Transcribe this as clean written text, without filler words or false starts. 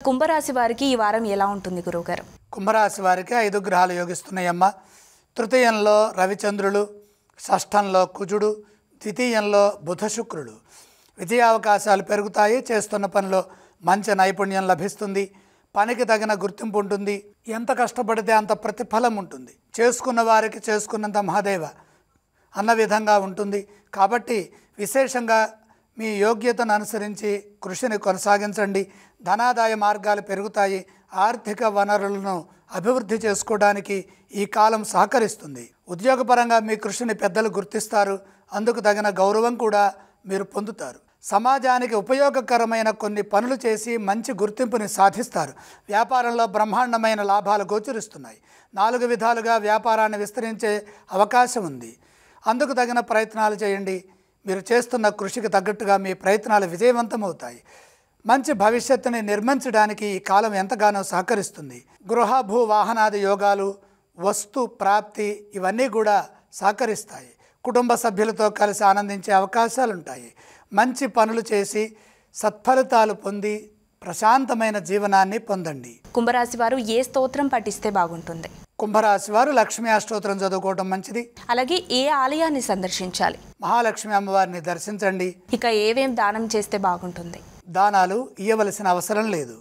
కుంభరాశి వారికి ఈ వారం ఎలా ఉంటుంది గురువుగారు? కుంభరాశి వారికి 5 గ్రహాలు యోగిస్తున్నాయమ్మ. తృతీయంలో రవిచంద్రులు, షష్ఠంలో కుజుడు, ద్వితీయంలో బుధ శుక్రుడు. విజయావకాశాలు పెరుగుతాయి. చేస్తున్న పనిలో మంచి నైపుణ్యం లభిస్తుంది. పనికి తగిన గుర్తింపు ఉంటుంది. ఎంత కష్టపడితే అంత ప్రతిఫలం ఉంటుంది. చేసుకున్న వారికి చేసుకున్నంత మహాదేవ అన్న విధంగా ఉంటుంది. కాబట్టి విశేషంగా మీ యోగ్యతను అనుసరించి కృషిని కొనసాగించండి. ధనాదాయ మార్గాలు పెరుగుతాయి. ఆర్థిక వనరులను అభివృద్ధి చేసుకోవడానికి ఈ కాలం సహకరిస్తుంది. ఉద్యోగపరంగా మీ కృషిని పెద్దలు గుర్తిస్తారు. అందుకు తగిన గౌరవం కూడా మీరు పొందుతారు. సమాజానికి ఉపయోగకరమైన కొన్ని పనులు చేసి మంచి గుర్తింపుని సాధిస్తారు. వ్యాపారంలో బ్రహ్మాండమైన లాభాలు గోచరిస్తున్నాయి. 4 విధాలుగా వ్యాపారాన్ని విస్తరించే అవకాశం ఉంది. అందుకు తగిన ప్రయత్నాలు చేయండి. మీరు చేస్తున్న కృషికి తగ్గట్టుగా మీ ప్రయత్నాలు విజయవంతమవుతాయి. మంచి భవిష్యత్తుని నిర్మించడానికి ఈ కాలం ఎంతగానో సహకరిస్తుంది. గృహ భూ వాహనాది యోగాలు, వస్తు ప్రాప్తి ఇవన్నీ కూడా సహకరిస్తాయి. కుటుంబ సభ్యులతో కలిసి ఆనందించే అవకాశాలు ఉంటాయి. మంచి పనులు చేసి సత్ఫలితాలు పొంది ప్రశాంతమైన జీవనాన్ని పొందండి. కుంభరాశి వారు ఏ స్తోత్రం పఠిస్తే బాగుంటుంది? కుంభరాశి వారు లక్ష్మీ అష్టోత్తరం చదువుకోవడం మంచిది. అలాగే ఏ ఆలయాన్ని సందర్శించాలి? మహాలక్ష్మి అమ్మవారిని దర్శించండి. ఇక ఏవేం దానం చేస్తే బాగుంటుంది? దానాలు ఇవ్వవలసిన అవసరం లేదు.